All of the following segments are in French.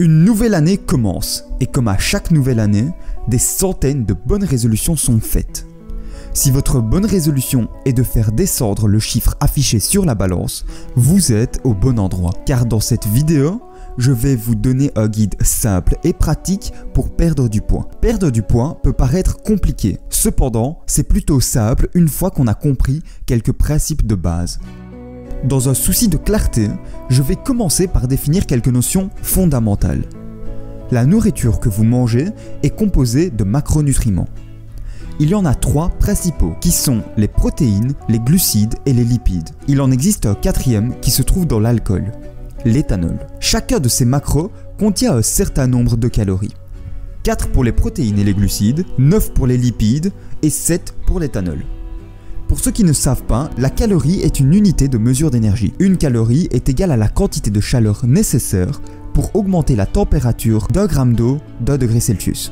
Une nouvelle année commence, et comme à chaque nouvelle année, des centaines de bonnes résolutions sont faites. Si votre bonne résolution est de faire descendre le chiffre affiché sur la balance, vous êtes au bon endroit. Car dans cette vidéo, je vais vous donner un guide simple et pratique pour perdre du poids. Perdre du poids peut paraître compliqué, cependant, c'est plutôt simple une fois qu'on a compris quelques principes de base. Dans un souci de clarté, je vais commencer par définir quelques notions fondamentales. La nourriture que vous mangez est composée de macronutriments. Il y en a 3 principaux qui sont les protéines, les glucides et les lipides. Il en existe un 4e qui se trouve dans l'alcool, l'éthanol. Chacun de ces macros contient un certain nombre de calories. 4 pour les protéines et les glucides, 9 pour les lipides et 7 pour l'éthanol. Pour ceux qui ne savent pas, la calorie est une unité de mesure d'énergie. Une calorie est égale à la quantité de chaleur nécessaire pour augmenter la température d'1 gramme d'eau d'1 degré Celsius.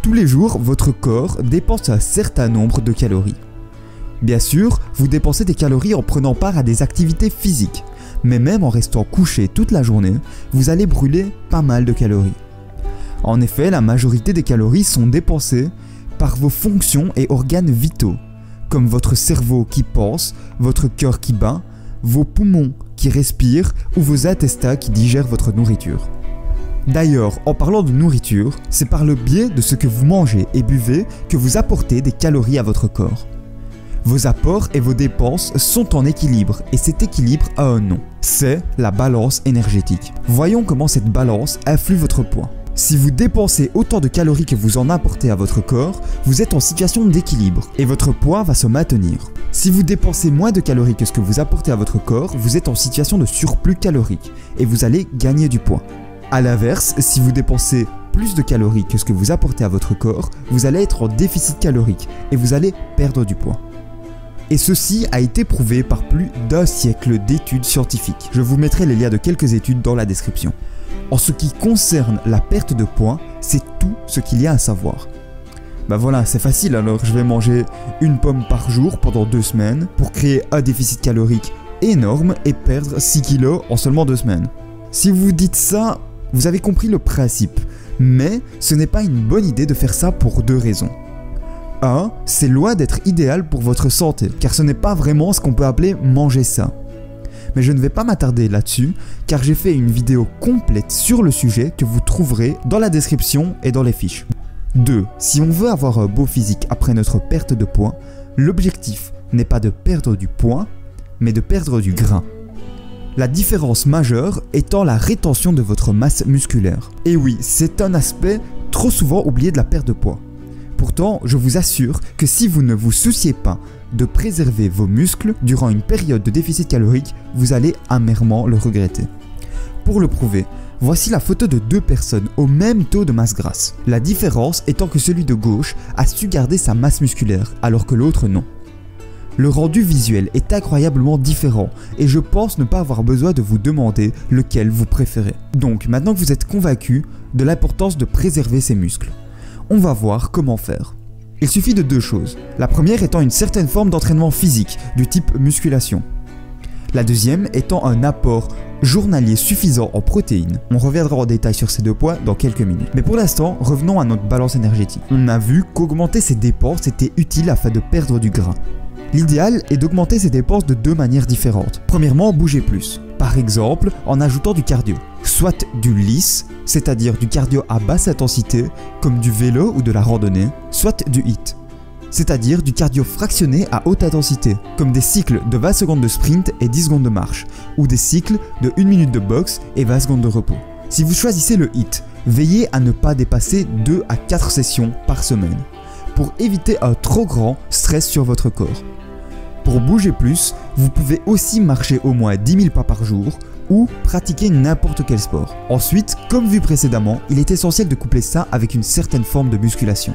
Tous les jours, votre corps dépense un certain nombre de calories. Bien sûr, vous dépensez des calories en prenant part à des activités physiques, mais même en restant couché toute la journée, vous allez brûler pas mal de calories. En effet, la majorité des calories sont dépensées par vos fonctions et organes vitaux, comme votre cerveau qui pense, votre cœur qui bat, vos poumons qui respirent ou vos intestins qui digèrent votre nourriture. D'ailleurs, en parlant de nourriture, c'est par le biais de ce que vous mangez et buvez que vous apportez des calories à votre corps. Vos apports et vos dépenses sont en équilibre et cet équilibre a un nom, c'est la balance énergétique. Voyons comment cette balance influe votre poids. Si vous dépensez autant de calories que vous en apportez à votre corps, vous êtes en situation d'équilibre et votre poids va se maintenir. Si vous dépensez moins de calories que ce que vous apportez à votre corps, vous êtes en situation de surplus calorique et vous allez gagner du poids. A l'inverse, si vous dépensez plus de calories que ce que vous apportez à votre corps, vous allez être en déficit calorique et vous allez perdre du poids. Et ceci a été prouvé par plus d'1 siècle d'études scientifiques. Je vous mettrai les liens de quelques études dans la description. En ce qui concerne la perte de poids, c'est tout ce qu'il y a à savoir. Bah voilà, c'est facile alors, je vais manger une pomme par jour pendant 2 semaines pour créer un déficit calorique énorme et perdre 6 kilos en seulement 2 semaines. Si vous dites ça, vous avez compris le principe, mais ce n'est pas une bonne idée de faire ça pour 2 raisons. 1. C'est loin d'être idéal pour votre santé, car ce n'est pas vraiment ce qu'on peut appeler manger sain. Mais je ne vais pas m'attarder là-dessus, car j'ai fait une vidéo complète sur le sujet que vous trouverez dans la description et dans les fiches. 2. Si on veut avoir un beau physique après notre perte de poids, l'objectif n'est pas de perdre du poids, mais de perdre du gras. La différence majeure étant la rétention de votre masse musculaire. Et oui, c'est un aspect trop souvent oublié de la perte de poids. Pourtant, je vous assure que si vous ne vous souciez pas de préserver vos muscles durant une période de déficit calorique, vous allez amèrement le regretter. Pour le prouver, voici la photo de 2 personnes au même taux de masse grasse. La différence étant que celui de gauche a su garder sa masse musculaire, alors que l'autre non. Le rendu visuel est incroyablement différent et je pense ne pas avoir besoin de vous demander lequel vous préférez. Donc maintenant que vous êtes convaincu de l'importance de préserver ses muscles, on va voir comment faire. Il suffit de 2 choses. La première étant une certaine forme d'entraînement physique, du type musculation. La deuxième étant un apport journalier suffisant en protéines. On reviendra en détail sur ces 2 points dans quelques minutes. Mais pour l'instant, revenons à notre balance énergétique. On a vu qu'augmenter ses dépenses était utile afin de perdre du gras. L'idéal est d'augmenter ses dépenses de 2 manières différentes. Premièrement, bouger plus. Par exemple, en ajoutant du cardio. Soit du lisse, c'est-à-dire du cardio à basse intensité, comme du vélo ou de la randonnée, soit du HIIT, c'est-à-dire du cardio fractionné à haute intensité, comme des cycles de 20 secondes de sprint et 10 secondes de marche, ou des cycles de 1 minute de boxe et 20 secondes de repos. Si vous choisissez le HIIT, veillez à ne pas dépasser 2 à 4 sessions par semaine, pour éviter un trop grand stress sur votre corps. Pour bouger plus, vous pouvez aussi marcher au moins 10 000 pas par jour ou pratiquer n'importe quel sport. Ensuite, comme vu précédemment, il est essentiel de coupler ça avec une certaine forme de musculation.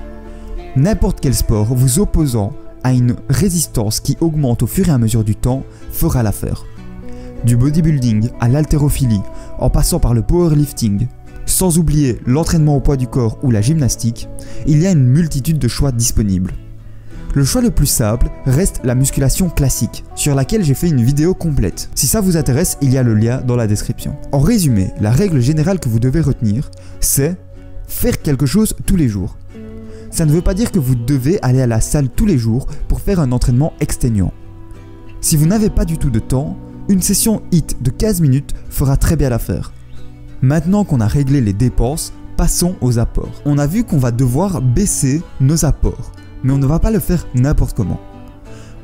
N'importe quel sport vous opposant à une résistance qui augmente au fur et à mesure du temps fera l'affaire. Du bodybuilding à l'haltérophilie, en passant par le powerlifting, sans oublier l'entraînement au poids du corps ou la gymnastique, il y a une multitude de choix disponibles. Le choix le plus simple reste la musculation classique, sur laquelle j'ai fait une vidéo complète. Si ça vous intéresse, il y a le lien dans la description. En résumé, la règle générale que vous devez retenir, c'est faire quelque chose tous les jours. Ça ne veut pas dire que vous devez aller à la salle tous les jours pour faire un entraînement exténuant. Si vous n'avez pas du tout de temps, une session HIIT de 15 minutes fera très bien l'affaire. Maintenant qu'on a réglé les dépenses, passons aux apports. On a vu qu'on va devoir baisser nos apports, mais on ne va pas le faire n'importe comment.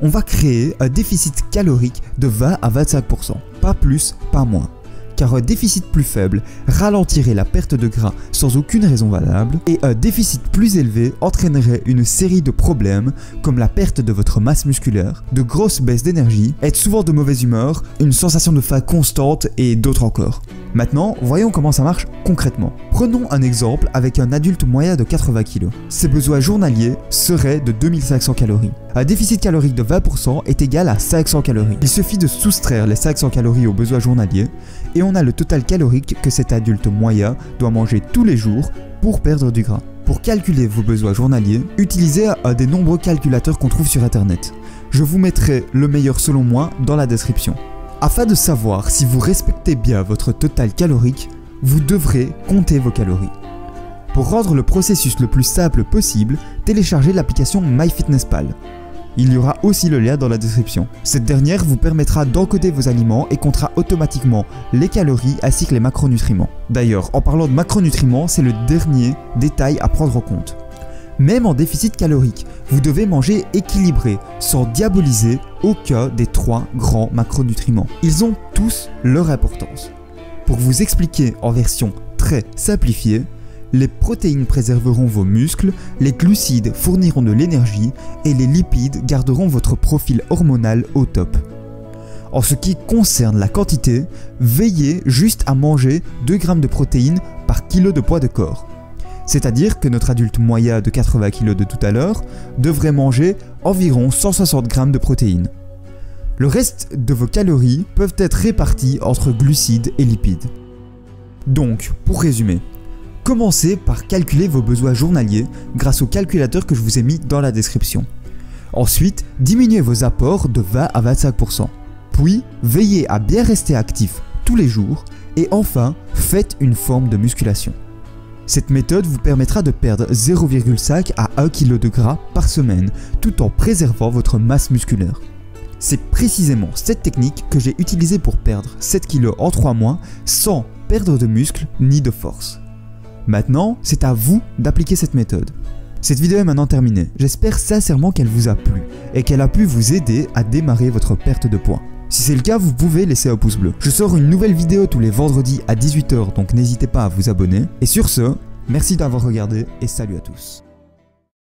On va créer un déficit calorique de 20 à 25%, pas plus, pas moins. Car un déficit plus faible ralentirait la perte de gras sans aucune raison valable et un déficit plus élevé entraînerait une série de problèmes comme la perte de votre masse musculaire, de grosses baisses d'énergie, être souvent de mauvaise humeur, une sensation de faim constante et d'autres encore. Maintenant, voyons comment ça marche concrètement. Prenons un exemple avec un adulte moyen de 80 kg. Ses besoins journaliers seraient de 2500 calories. Un déficit calorique de 20% est égal à 500 calories. Il suffit de soustraire les 500 calories aux besoins journaliers et on a le total calorique que cet adulte moyen doit manger tous les jours pour perdre du gras. Pour calculer vos besoins journaliers, utilisez un des nombreux calculateurs qu'on trouve sur internet. Je vous mettrai le meilleur selon moi dans la description. Afin de savoir si vous respectez bien votre total calorique, vous devrez compter vos calories. Pour rendre le processus le plus simple possible, téléchargez l'application MyFitnessPal. Il y aura aussi le lien dans la description. Cette dernière vous permettra d'encoder vos aliments et comptera automatiquement les calories ainsi que les macronutriments. D'ailleurs, en parlant de macronutriments, c'est le dernier détail à prendre en compte. Même en déficit calorique, vous devez manger équilibré, sans diaboliser aucun des 3 grands macronutriments. Ils ont tous leur importance. Pour vous expliquer en version très simplifiée, les protéines préserveront vos muscles, les glucides fourniront de l'énergie et les lipides garderont votre profil hormonal au top. En ce qui concerne la quantité, veillez juste à manger 2 g de protéines par kilo de poids de corps. C'est-à-dire que notre adulte moyen de 80 kg de tout à l'heure devrait manger environ 160 g de protéines. Le reste de vos calories peuvent être réparties entre glucides et lipides. Donc, pour résumer, commencez par calculer vos besoins journaliers grâce au calculateur que je vous ai mis dans la description. Ensuite, diminuez vos apports de 20 à 25%. Puis, veillez à bien rester actif tous les jours. Et enfin, faites une forme de musculation. Cette méthode vous permettra de perdre 0,5 à 1 kg de gras par semaine tout en préservant votre masse musculaire. C'est précisément cette technique que j'ai utilisée pour perdre 7 kg en 3 mois sans perdre de muscle ni de force. Maintenant, c'est à vous d'appliquer cette méthode. Cette vidéo est maintenant terminée. J'espère sincèrement qu'elle vous a plu et qu'elle a pu vous aider à démarrer votre perte de poids. Si c'est le cas, vous pouvez laisser un pouce bleu. Je sors une nouvelle vidéo tous les vendredis à 18 h, donc n'hésitez pas à vous abonner. Et sur ce, merci d'avoir regardé et salut à tous.